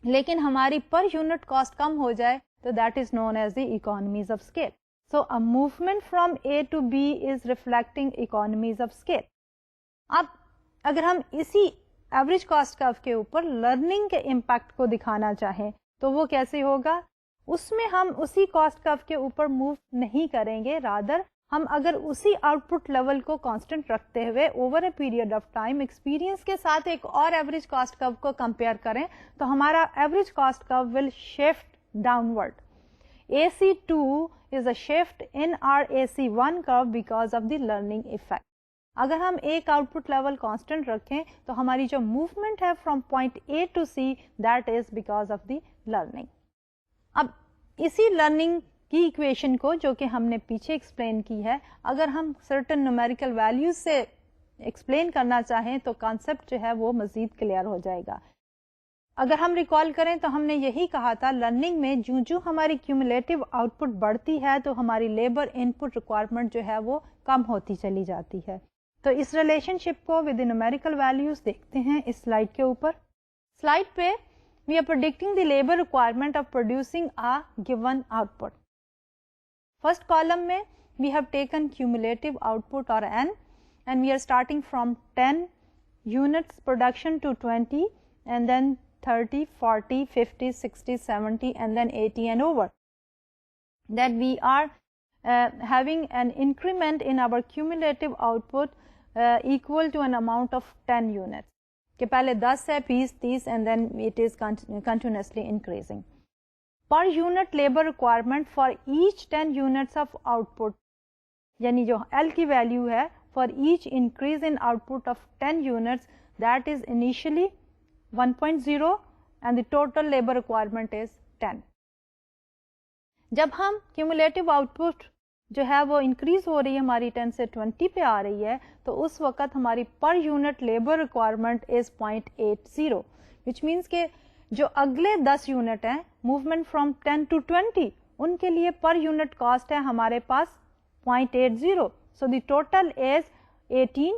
لیکن ہماری پر یونٹ کاسٹ کم ہو جائے تو that is known as the economies of scale. So a movement from A to B is reflecting economies of scale. اب اگر ہم اسی ایوریج کاسٹ کرو کے اوپر لرننگ کے امپیکٹ کو دکھانا چاہیں تو وہ کیسے ہوگا, اس میں ہم اسی کاسٹ کرو کے اوپر موو نہیں کریں گے, رادر ہم اگر اسی آؤٹ پٹ لیول کو کانسٹنٹ رکھتے ہوئے over a period of time experience کے ساتھ ایک اور ایوریج کاسٹ کرو کو کمپیئر کریں تو ہمارا ایوریج کاسٹ کرو will shift down word. AC2 is a shift in our AC1 curve because of the learning effect. اگر ہم ایک آؤٹ پٹ لیول کانسٹنٹ رکھیں تو ہماری جو موومنٹ ہے from point A to C that is because of the learning. اب اسی لرننگ کی ایکویشن کو جو کہ ہم نے پیچھے ایکسپلین کی ہے اگر ہم سرٹن نومیریکل ویلیوز سے ایکسپلین کرنا چاہیں تو کانسیپٹ جو ہے وہ مزید کلیئر ہو جائے گا. اگر ہم ریکال کریں تو ہم نے یہی کہا تھا لرننگ میں جو ہماری کیومولیٹو آؤٹ پٹ بڑھتی ہے تو ہماری لیبر ان پٹ ریکوائرمنٹ جو ہے وہ کم ہوتی چلی جاتی ہے. تو اس ریلیشن شپ کو ود نومیریکل ویلیوز دیکھتے ہیں اس سلائڈ کے اوپر. سلائڈ پہ we are predicting the labour requirement of producing a given output. First column میں we have taken cumulative output اور n and we are starting from 10 units production to 20 and then 30, 40, 50, 60, 70 and then 80 and over. That we are having an increment in our cumulative output equal to an amount of 10 units. کہ پہلے 10 ہے 20, 30 and then it is continuously increasing. Per unit labor requirement for each 10 units of output یعنی جو L کی value ہے for each increase in output of 10 units that is initially 1.0 and the total labor requirement is 10. جب ہم cumulative output جو ہے وہ increase ہو رہی ہے ہماری 10 سے 20 پہ آ رہی ہے تو اس وقت ہماری per unit labour requirement is 0.80 which means کہ جو اگلے 10 یونٹ ہیں موومنٹ فرام 10 to 20 ان کے لیے پر یونٹ کاسٹ ہے ہمارے پاس 0.80. So the total is 18,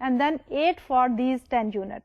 and then 8 for these 10 units.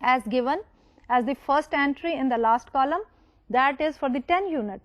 as given as the first entry in the last column, that is for the 10 unit.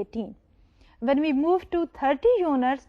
18. When we move to 30 units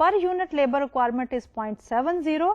per unit labor requirement is 0.70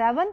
7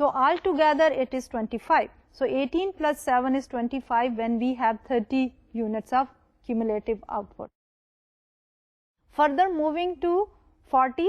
So all together it is 25. So 18 plus 7 is 25 when we have 30 units of cumulative output. Further moving to 40,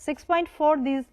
6.4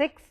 6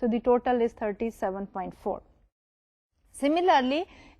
so the total is 37.4. Similarly,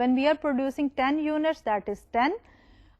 when we are producing 10 units that is 10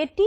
80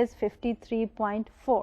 is 53.4.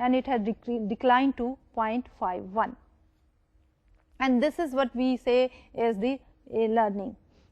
and it had declined to 0.51 and this is what we say is the learning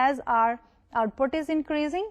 as our output is increasing.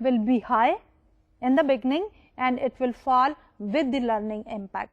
will be high in the beginning and it will fall with the learning impact.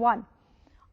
1.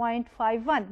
0.51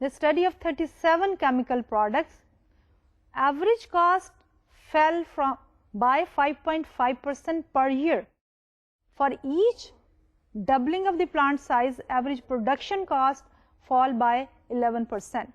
the study of 37 chemical products, average cost fell by 5.5% per year. For each doubling of the plant size, average production cost fall by 11%.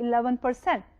11%.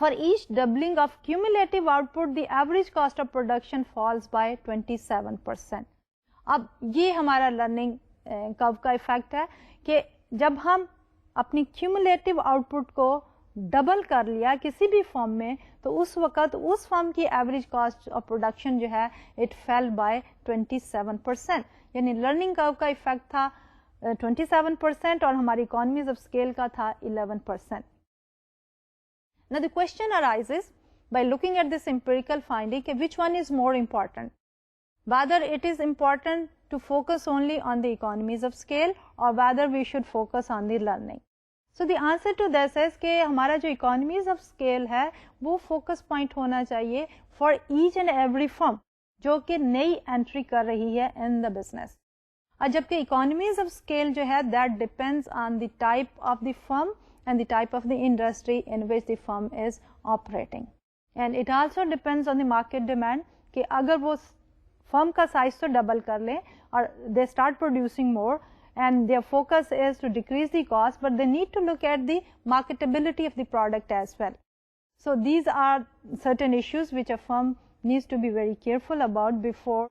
For each doubling of cumulative output, the average cost of production falls by 27%. اب یہ ہمارا learning curve کا effect ہے کہ جب ہم اپنی cumulative out put کو ڈبل کر لیا کسی بھی فارم میں تو اس وقت اس فارم کی ایوریج کاسٹ آف پروڈکشن جو ہے اٹ فیل بائی 27%. یعنی لرننگ کرو کا ایفیکٹ تھا 27% اور ہماری اکانومیز آف اسکیل کا تھا 11%. Now the question arises by looking at this empirical finding کہ which one is more important, whether it is important to focus only on the economies of scale or whether we should focus on the learning. So the answer to this is کہ ہمارا جو economies of scale ہے وہ focus point ہونا چاہیے for each and every firm جو کہ نئی entry کر رہی ہے in the business. اور جبکہ economies of scale جو ہے that depends on the type of the firm and the type of the industry in which the firm is operating. And it also depends on the market demand کہ اگر وہ firm کا size تو double کر لیں اور they start producing more and their focus is to decrease the cost, but they need to look at the marketability of the product as well. So these are certain issues which a firm needs to be very careful about before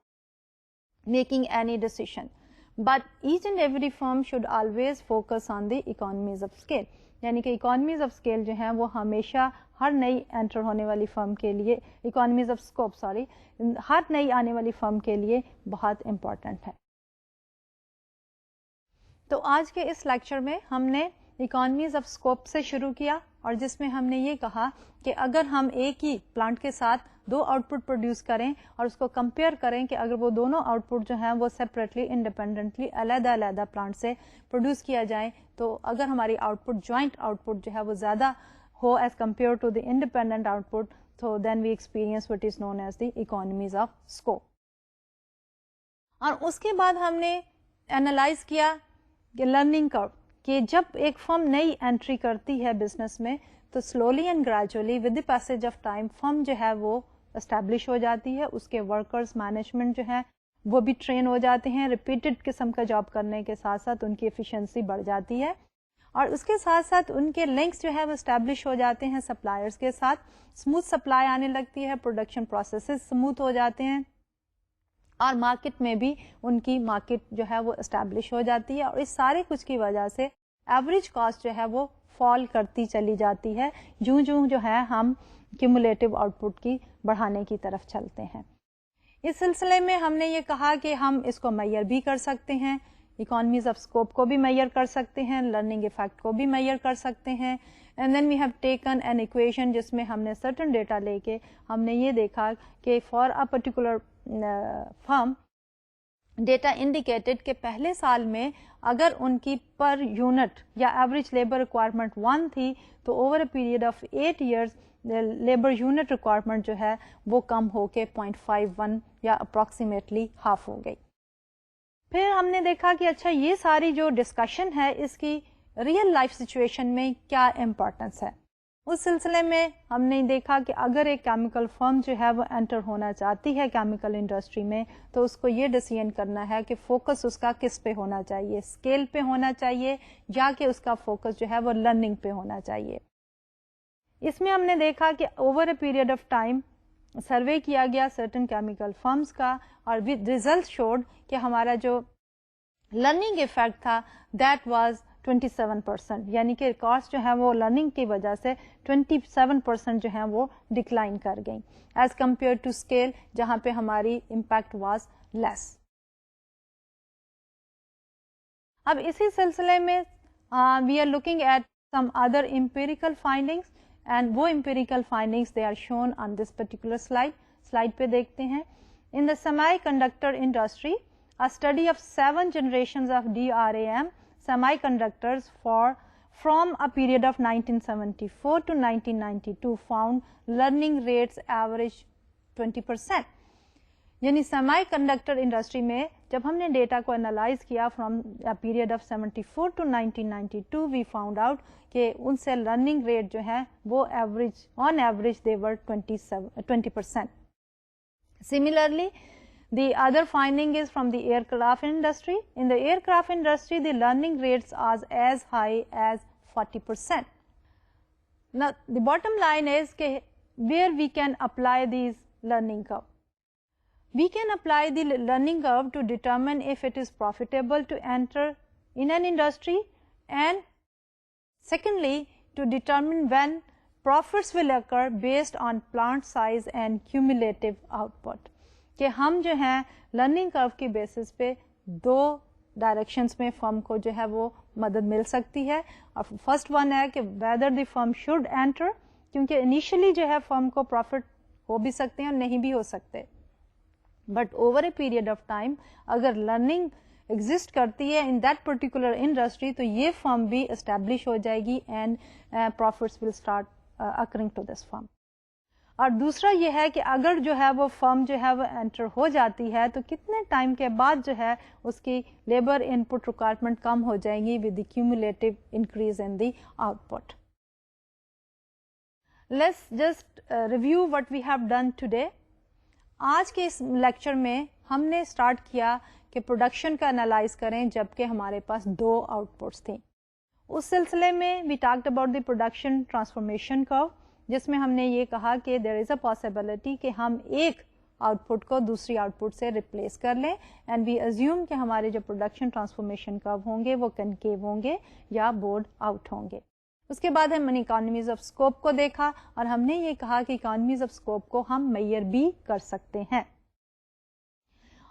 making any decision. But each and every firm should always focus on the economies of scale. یعنی کہ economies of scale جو ہیں وہ ہمیشہ ہر نئی inter ہونے والی فرم کے لیے اکانومیز آف اسکوپ ہر نئی آنے والی فرم کے لیے بہت امپورٹنٹ ہے. تو آج کے اس لیکچر میں ہم نے اکانومیز آف اسکوپ سے شروع کیا اور جس میں ہم نے یہ کہا کہ اگر ہم ایک ہی پلانٹ کے ساتھ دو آؤٹ پٹ پروڈیوس کریں اور اس کو کمپیئر کریں کہ اگر وہ دونوں آؤٹ پٹ جو ہیں وہ سیپریٹلی انڈیپینڈنٹلی علیحدہ علیحدہ پلانٹ سے پروڈیوس کیا جائیں تو اگر ہماری output joint output جو ہے وہ زیادہ ہو as compare to the independent output تو then we experience what is known as the economies of scope. اور اس کے بعد ہم نے اینالائز کیا کہ لرننگ کرو کہ جب ایک فرم نئی انٹری کرتی ہے بزنس میں تو slowly and gradually with the passage of time firm جو ہے وہ اسٹیبلش ہو جاتی ہے, اس کے ورکرز مینجمنٹ جو ہے وہ بھی ٹرین ہو جاتے ہیں, ریپیٹڈ قسم کا جاب کرنے کے ساتھ ساتھ ان کی ایفیشنسی بڑھ جاتی ہے اور اس کے ساتھ ساتھ ان کے لنکس جو ہے وہ اسٹیبلش ہو جاتے ہیں سپلائرز کے ساتھ, اسموتھ سپلائی آنے لگتی ہے, پروڈکشن پروسیسز اسموتھ ہو جاتے ہیں اور مارکیٹ میں بھی ان کی مارکیٹ جو ہے وہ اسٹیبلش ہو جاتی ہے اور اس سارے کچھ کی وجہ سے ایوریج کاسٹ جو ہے وہ فال کرتی چلی جاتی ہے جوں جو ہے ہم کیومولیٹو آؤٹ پٹ کی بڑھانے کی طرف چلتے ہیں. اس سلسلے میں ہم نے یہ کہا کہ ہم اس کو میئر بھی کر سکتے ہیں, اکانومیز آف اسکوپ کو بھی میئر کر سکتے ہیں, لرننگ ایفیکٹ کو بھی میئر کر سکتے ہیں. And then we have taken an equation جس میں ہم نے سرٹن ڈیٹا لے کے ہم نے یہ دیکھا کہ for a particular firm data indicated کہ پہلے سال میں اگر ان کی پر یونٹ یا ایوریج لیبر ریکوائرمنٹ 1 تھی تو over a period of 8 years labour unit requirement جو ہے وہ کم ہو کے 0.51 یا اپروکسیمیٹلی ہاف ہو گئی. پھر ہم نے دیکھا کہ اچھا یہ ساری جو ڈسکشن ہے اس کی ریئل لائف سچویشن میں کیا امپورٹنس ہے. اس سلسلے میں ہم نے دیکھا کہ اگر ایک کیمیکل فرم جو ہے وہ انٹر ہونا چاہتی ہے کیمیکل انڈسٹری میں تو اس کو یہ ڈیسیژن کرنا ہے کہ فوکس اس کا کس پہ ہونا چاہیے, اسکیل پہ ہونا چاہیے یا کہ اس کا فوکس جو ہے وہ لرننگ پہ ہونا چاہیے. اس میں ہم نے دیکھا کہ over a period of time survey کیا گیا سرٹن کیمیکل فرمز کا اور ریزلٹ شوڈ کہ ہمارا جو لرننگ ایفیکٹ تھا دیٹ واز 27%, یعنی کہ کاسٹ جو ہے وہ لرننگ کی وجہ سے 27% جو ہے وہ ڈکلائن کر گئی ایز کمپیئر ٹو اسکیل جہاں پہ ہماری امپیکٹ واز لیس. اب اسی سلسلے میں we are looking at some other empirical findings and وہ empirical findings they are shown on this particular slide پہ دیکھتے ہیں. In the semiconductor industry a study of 7 generations of DRAM semiconductors from a period of 1974 to 1992 found learning rates average 20%. یعنی semi conductor industry میں جب ہم نے data کو analyse کیا from period of 74 to 1992 we found out کہ ان سے لرننگ ریٹ جو ہے وہ average on average they were 20%. Similarly, the other finding is from the aircraft industry. In the aircraft industry, the learning rates are as high as 40%. Now the bottom line is کہ where we can apply these learning curve. We can apply the learning curve to determine if it is profitable to enter in an industry, and secondly to determine when profits will occur based on plant size and cumulative output. کہ ہم جو ہیں learning curve کی basis پہ دو directions میں فرم کو جو ہے وہ مدد مل سکتی ہے. اور فرسٹ ون ہے کہ whether the firm should enter, کیونکہ انیشلی جو ہے فرم کو پروفٹ ہو بھی سکتے ہیں اور نہیں بھی ہو سکتے, but over a period of time اگر لرننگ ایگزسٹ کرتی ہے ان دیٹ پرٹیکولر انڈسٹری تو یہ فرم بھی اسٹیبلش ہو جائے گی and profits will start accruing to this firm. اور دوسرا یہ ہے کہ اگر جو ہے وہ فرم جو ہے وہ انٹر ہو جاتی ہے تو کتنے ٹائم کے بعد جو ہے اس کی لیبر ان پٹ ریکوائرمنٹ کم ہو جائیں گی with the cumulative increase in the output. Let's just review what we have done today. آج کے اس لیکچر میں ہم نے اسٹارٹ کیا کہ پروڈکشن کا انالائز کریں جبکہ ہمارے پاس دو آؤٹ پٹس تھیں. اس سلسلے میں we talked about the production transformation curve, جس میں ہم نے یہ کہا کہ دیر از اے پاسبلٹی کہ ہم ایک آؤٹ پٹ کو دوسری آؤٹ پٹ سے ریپلیس کر لیں اینڈ وی ازیوم کہ ہمارے جو پروڈکشن ٹرانسفارمیشن کرو ہوں گے وہ کنکیو ہوں گے یا بورڈ آؤٹ ہوں گے. اس کے بعد ہم نے اکانومیز آف اسکوپ کو دیکھا اور ہم نے یہ کہا کہ اکانومیز آف اسکوپ کو ہم میئر بھی کر سکتے ہیں.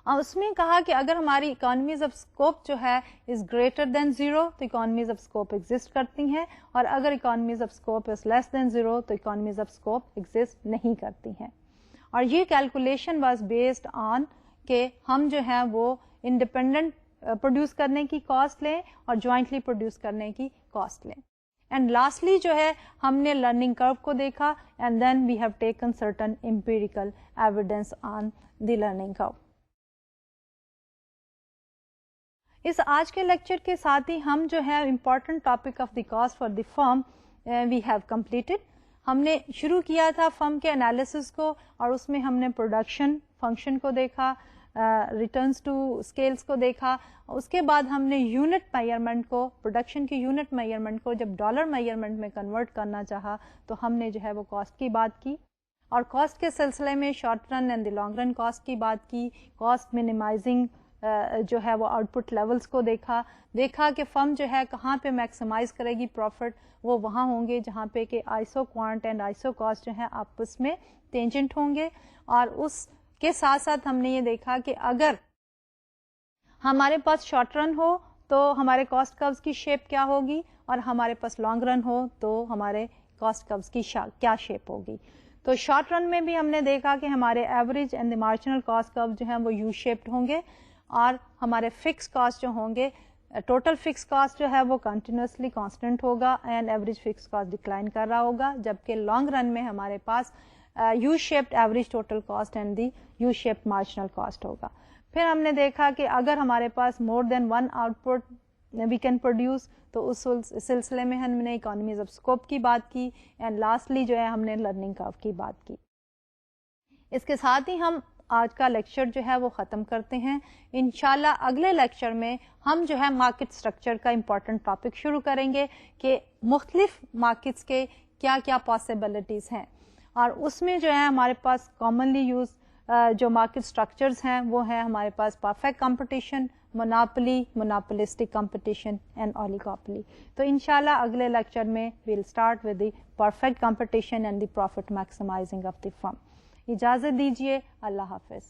اور اس میں کہا کہ اگر ہماری اکانومیز آف اسکوپ جو ہے از گریٹر دین زیرو تو اکانومیز آف اسکوپ ایگزسٹ کرتی ہیں, اور اگر economies of scope is less than zero تو اکانومیز آف اسکوپ ایگزسٹ نہیں کرتی ہیں. اور یہ کیلکولیشن واز بیسڈ آن کہ ہم جو ہیں وہ انڈیپینڈنٹ پروڈیوس کرنے کی کاسٹ لیں اور جوائنٹلی پروڈیوس کرنے کی کاسٹ لیں. اینڈ لاسٹلی جو ہے ہم نے لرننگ کرو کو دیکھا and then we have taken certain empirical evidence on the learning curve. اس آج کے لیکچر کے ساتھ ہی ہم جو ہے important topic of the cost for the firm we have completed. ہم نے شروع کیا تھا فرم کے انالیسس کو اور اس میں ہم نے پروڈکشن فنکشن کو دیکھا, ریٹرنس ٹو اسکیلس کو دیکھا. اس کے بعد ہم نے یونٹ میئرمنٹ کو, پروڈکشن کی یونٹ میئرمنٹ کو جب ڈالر میئرمنٹ میں کنورٹ کرنا چاہا تو ہم نے جو ہے وہ کاسٹ کی بات کی, اور کاسٹ کے سلسلے میں short run and the long run cost کی بات کی. کاسٹ منیمائزنگ جو ہے وہ آؤٹ پٹ لیولس کو دیکھا کہ فرم جو ہے کہاں پہ میکسیمائز کرے گی پروفٹ, وہ وہاں ہوں گے جہاں پہ کہ آئسو کوانٹ اینڈ آئسو کاسٹ جو ہے آپس میں ٹینجنٹ ہوں گے. اور اس کے ساتھ ساتھ ہم نے یہ دیکھا کہ اگر ہمارے پاس شارٹ رن ہو تو ہمارے کاسٹ کروز کی شیپ کیا ہوگی, اور ہمارے پاس لانگ رن ہو تو ہمارے کاسٹ کروز کی کیا شیپ ہوگی. تو شارٹ رن میں بھی ہم نے دیکھا کہ ہمارے average and the marginal cost curve جو ہیں وہ یو شیپڈ ہوں گے, اور ہمارے فکس کاسٹ جو ہوں گے, ٹوٹل فکس کاسٹ جو ہے وہ کنٹینیوسلی کانسٹنٹ ہوگا and average fix cost decline کر رہا ہوگا, جبکہ لانگ رن میں ہمارے پاس U shaped average total cost and the U shaped marginal cost ہوگا. پھر ہم نے دیکھا کہ اگر ہمارے پاس more than one output we can produce تو اس سلسلے میں ہم نے اکانومیز آف اسکوپ کی بات کی, اینڈ لاسٹلی جو ہے ہم نے لرننگ کرو کی بات کی. اس کے ساتھ ہی ہم آج کا لیکچر جو ہے وہ ختم کرتے ہیں. انشاءاللہ اگلے لیکچر میں ہم جو ہے مارکیٹ اسٹرکچر کا امپورٹنٹ ٹاپک شروع کریں گے کہ مختلف مارکیٹس کے کیا کیا پاسبلٹیز ہیں, اور اس میں جو ہے ہمارے پاس کامنلی یوز جو مارکیٹ اسٹرکچرز ہیں وہ ہیں ہمارے پاس perfect competition, monopoly, monopolistic competition and oligopoly. تو انشاءاللہ اگلے لیکچر میں we'll start with the perfect competition and the profit maximising of the firm. اجازت دیجیے, اللہ حافظ.